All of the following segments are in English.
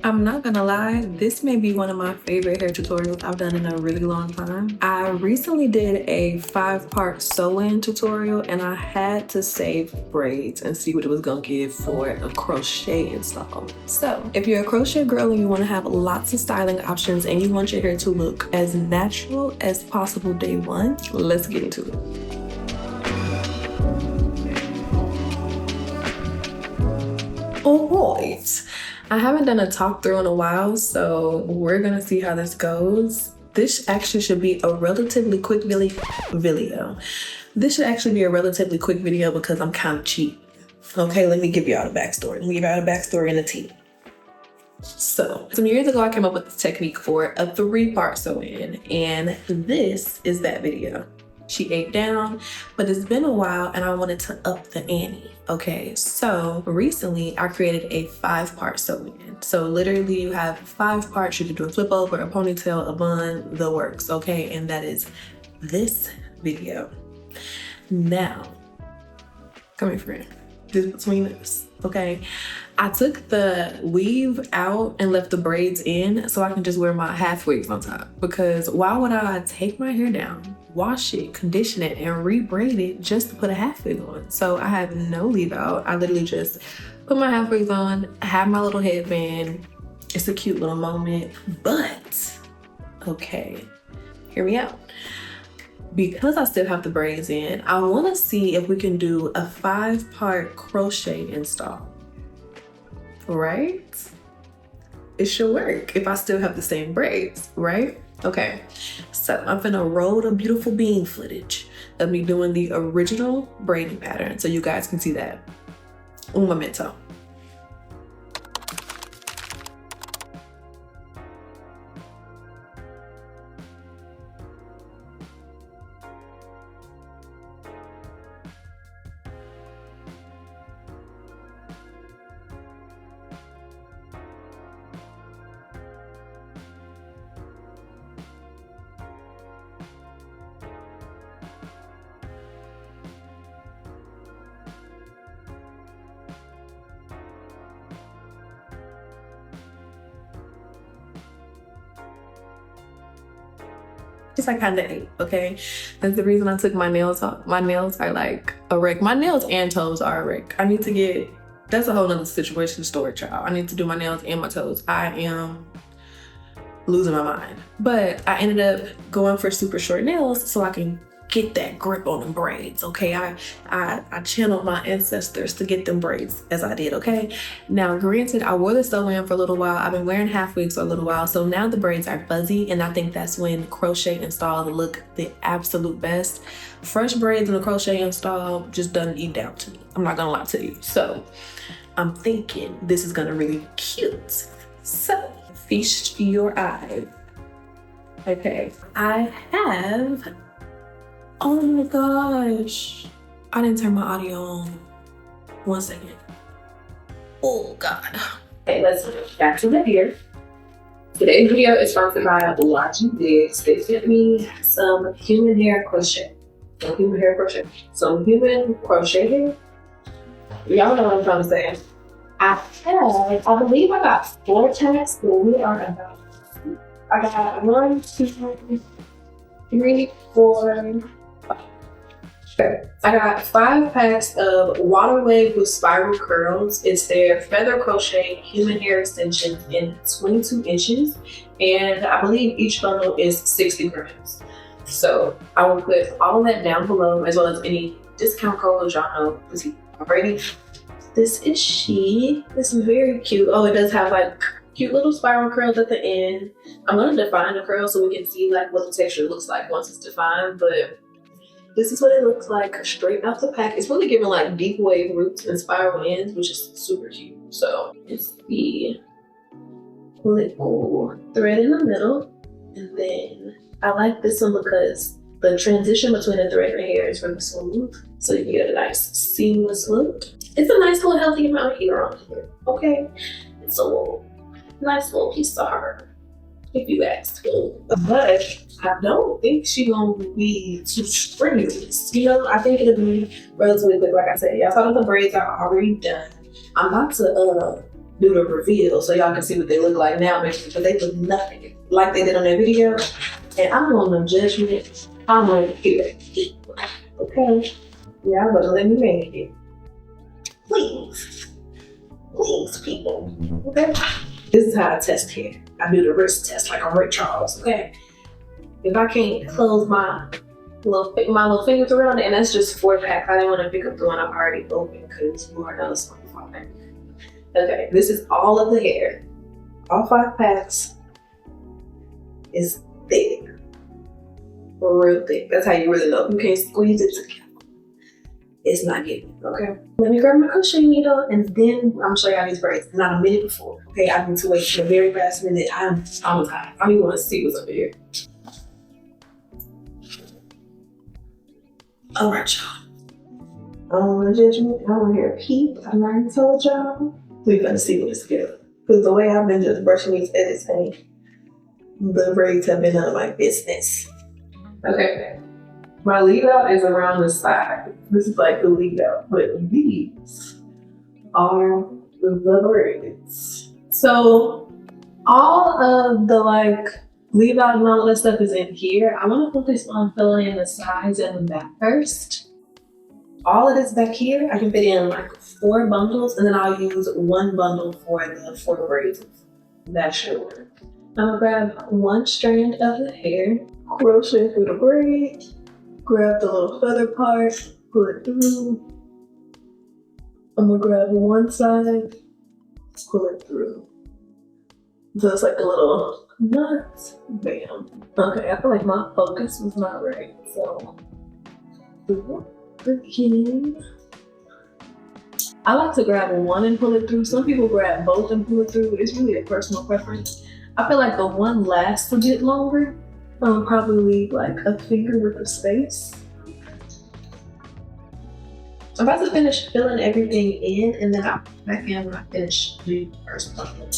I'm not gonna lie, this may be one of my favorite hair tutorials I've done in a really long time. I recently did a 5-part sew-in tutorial and I had to save braids and see what it was gonna give for a crochet install. So if you're a crochet girl and you wanna have lots of styling options and you want your hair to look as natural as possible day one, let's get into it. Alright. I haven't done a talk through in a while, so we're gonna see how this goes. This actually should be a relatively quick video. This should actually be a relatively quick video because I'm kind of cheap. Okay, let me give y'all the backstory. Let me give y'all the backstory and the tea. So, some years ago, I came up with this technique for a 3-part sew-in, and this is that video. She ate down, but it's been a while and I wanted to up the ante. Okay, so recently I created a 5-part sew-in. So literally you have 5 parts. You can do a flip over, a ponytail, a bun, the works, okay? And that is this video. Now, come here, friend. Just between us, okay? I took the weave out and left the braids in so I can just wear my half wigs on top, because why would I take my hair down, wash it, condition it, and re-braid it just to put a half wig on? So I have no leave out. I literally just put my half wigs on, have my little headband. It's a cute little moment, but okay, hear me out. Because I still have the braids in, I want to see if we can do a 5-part crochet install. Right? It should work if I still have the same braids, right? Okay, so I'm gonna roll the beautiful bean footage of me doing the original braiding pattern so you guys can see that. Un momento. Just like kind of 8, okay? That's the reason I took my nails off. My nails are like a wreck. My nails and toes are a wreck. I need to get, that's a whole nother situation story, child. I need to do my nails and my toes. I am losing my mind. But I ended up going for super short nails so I can get that grip on them braids, okay? I channeled my ancestors to get them braids as I did, okay? Now, granted, I wore the sew-in for a little while. I've been wearing half wigs for a little while, so now the braids are fuzzy, and I think that's when crochet installs look the absolute best. Fresh braids in a crochet install just doesn't eat down to me. I'm not gonna lie to you. So I'm thinking this is gonna really be cute. So feast your eyes. Okay, I have, oh my gosh, I didn't turn my audio on. 1 second. Oh God. Okay, let's get back to the hair. Today's video is sponsored by YGWIGS. They sent me some human hair crochet. Some human crochet hair. Y'all know what I'm trying to say. I believe I got 4 tags, but we are about, I got 1, 2, 3, 4, 5. Okay. I got 5 packs of water wave with spiral curls. It's their feather crochet human hair extensions in 22 inches. And I believe each bundle is 60 grams. So I will put all of that down below, as well as any discount codes y'all know. Let's see, Braiding. This is she. This is very cute. Oh, it does have like cute little spiral curls at the end. I'm gonna define the curl so we can see like what the texture looks like once it's defined, but this is what it looks like straight out the pack. It's really giving like deep wave roots and spiral ends, which is super cute. So it's the little thread in the middle, and then I like this one because the transition between the thread and hair is really smooth, so you can get a nice seamless look. It's a nice little healthy amount of hair on here, okay? It's a little nice little piece of her, if you ask me. But I don't think she's gonna be too strenuous. You know, I think it'll be relatively quick. Like I said, y'all saw that the braids are already done. I'm about to do the reveal so y'all can see what they look like now, but they look nothing like they did on that video. And I don't want no judgment. I want to hear it. Okay? Yeah, I'm gonna let me make it. Please. Please, people. Okay? This is how I test hair. I do the wrist test like I'm Ray Charles, okay? If I can't close my little fingers around it, and that's just 4 packs. I didn't want to pick up the one I've already opened because Lord knows I'm fine. Okay, this is all of the hair. All 5 packs is thick. Real thick. That's how you really know. You can't squeeze it together. It's not getting it, okay? Let me grab my crochet needle and then I'm gonna show y'all these braids. Not a minute before, okay? I need to wait for a very fast minute. I'm tired. I don't even want to see what's up here. All right, y'all. I don't want to judge me. I don't want to hear a peep. I already told y'all. We're gonna see what it's together. Because the way I've been just brushing these edits, honey, the braids have been none of my business. Okay. My lead out is around the side. This is like the lead out, but these are the braids. So all of the like leave out and all that stuff is in here. I want to focus on filling in the sides and the back first. All of this back here, I can fit in like 4 bundles, and then I'll use 1 bundle for the 4 braids. That should work. I'm gonna grab 1 strand of the hair, crochet through the braid, grab the little feather part, pull it through. I'm gonna grab 1 side, pull it through. So it's like a little knot. Bam. Okay, I feel like my focus was not right. So again, I like to grab 1 and pull it through. Some people grab both and pull it through. It's really a personal preference. I feel like the 1 lasts a bit longer. Probably leave like a finger with a space. I'm about to finish filling everything in, and then I'll put back in when I finish the first bundle.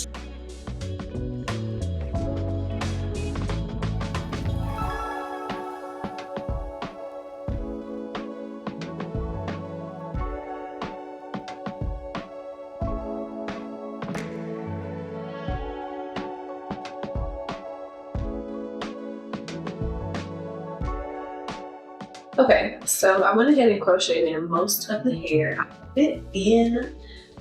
Okay, so I went ahead and crocheted in most of the hair. I fit in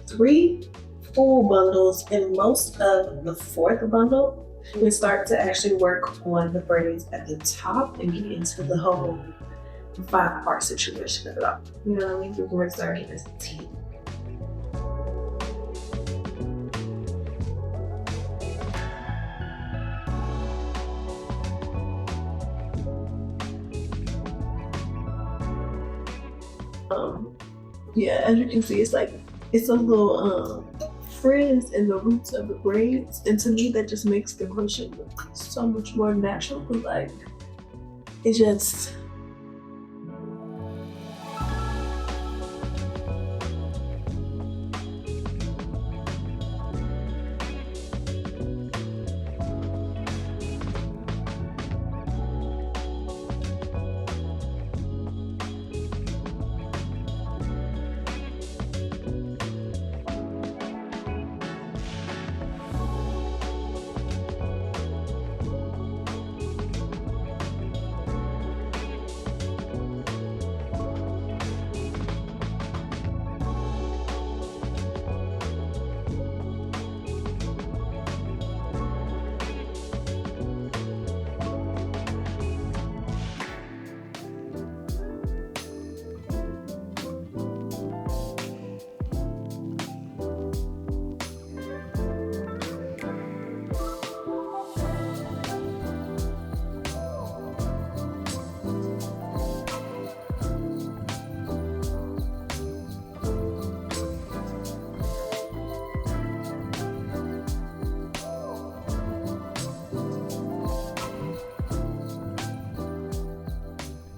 3 full bundles in most of the 4th bundle. We start to actually work on the braids at the top and get into the whole 5-part situation of it all. You know what I mean? We're starting this team. Yeah, as you can see, it's like, it's a little frizz in the roots of the braids, and to me that just makes the crochet look so much more natural. But like, it just,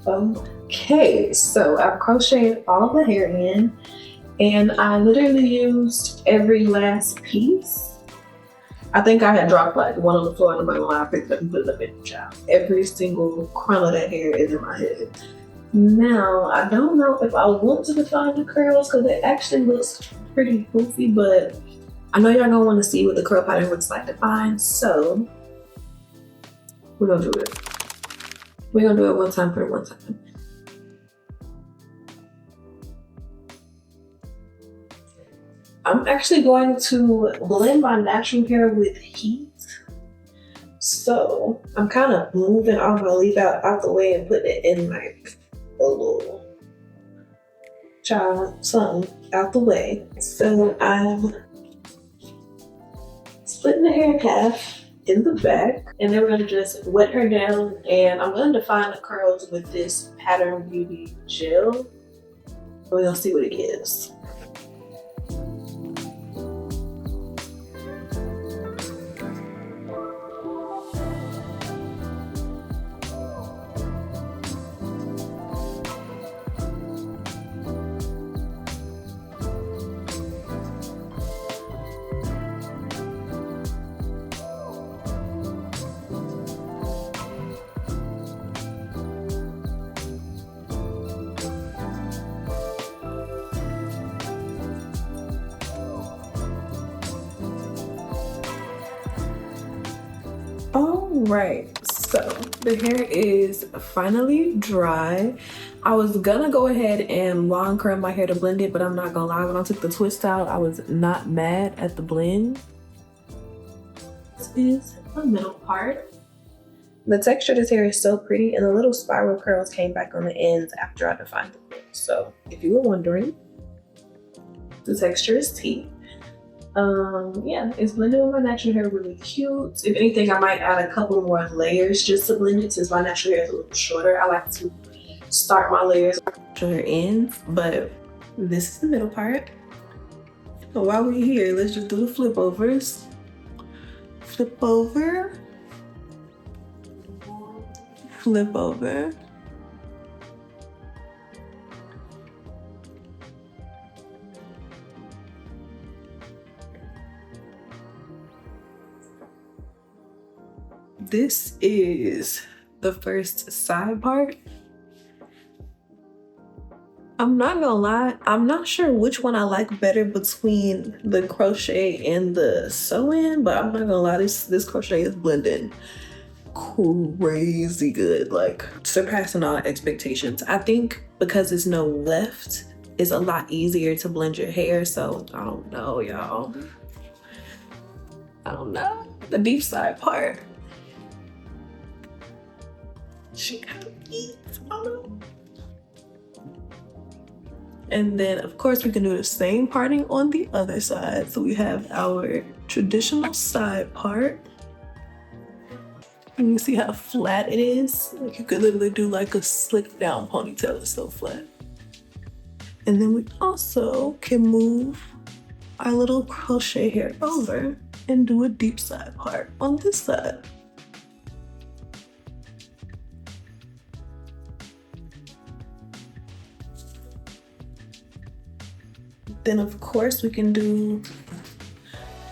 okay, so I've crocheted all the hair in, and I literally used every last piece. I think I had dropped like one on the floor, and I'm like, well, I picked up and put it up in the child. Every single crumb of that hair is in my head. Now, I don't know if I want to define the curls because it actually looks pretty poofy, but I know y'all gonna want to see what the curl pattern looks like defined, so we're gonna do it. We're gonna do it one time for one time. I'm actually going to blend my natural hair with heat. So I'm kind of moving all my leaf out the way and putting it in like a little child, something out the way. So I'm splitting the hair in half in the back, and then we're gonna just wet her down, and I'm gonna define the curls with this Pattern Beauty gel. We're gonna see what it gives. Alright, so the hair is finally dry. I was gonna go ahead and long curl my hair to blend it, but I'm not gonna lie, when I took the twist out, I was not mad at the blend. This is the middle part. The texture of this hair is so pretty, and the little spiral curls came back on the ends after I defined the blend. So if you were wondering, the texture is tea. Yeah, it's blended with my natural hair really cute. If anything, I might add a couple more layers just to blend it, since my natural hair is a little shorter. I like to start my layers at her ends, but this is the middle part. So while we're here, let's just do the flip overs. Flip over, flip over. This is the first side part. I'm not gonna lie, I'm not sure which one I like better between the crochet and the sew-in, but I'm not gonna lie, this crochet is blending crazy good, like surpassing all expectations. I think because there's no left, it's a lot easier to blend your hair, so I don't know, y'all. I don't know. The deep side part. She kind of eats, I don't know. And then of course we can do the same parting on the other side. So we have our traditional side part. And you see how flat it is? Like you could literally do like a slick down ponytail, it's so flat. And then we also can move our little crochet hair over and do a deep side part on this side. Then of course we can do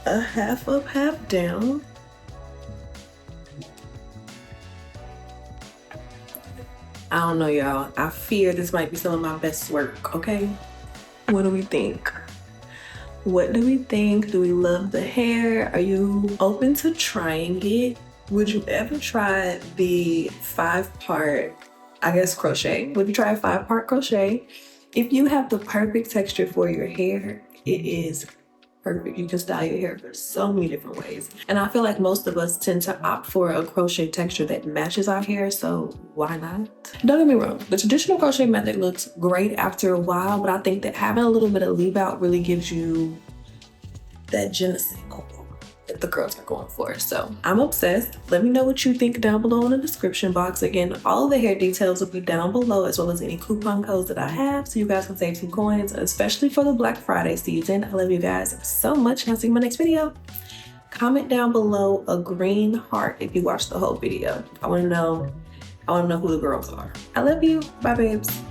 a half up, half down. I don't know, y'all. I fear this might be some of my best work, okay? What do we think? What do we think? Do we love the hair? Are you open to trying it? Would you ever try the 5-part, I guess, crochet? Would you try a 5-part crochet? If you have the perfect texture for your hair, it is perfect. You can style your hair for so many different ways. And I feel like most of us tend to opt for a crochet texture that matches our hair, so why not? Don't get me wrong, the traditional crochet method looks great after a while, but I think that having a little bit of leave out really gives you that je ne sais quoi that the girls are going for. So I'm obsessed. Let me know what you think down below in the description box. Again, all of the hair details will be down below, as well as any coupon codes that I have, so you guys can save some coins, especially for the Black Friday season. I love you guys so much, and I'll see you in my next video. Comment down below a green heart if you watched the whole video. I want to know who the girls are. I love you. Bye, babes.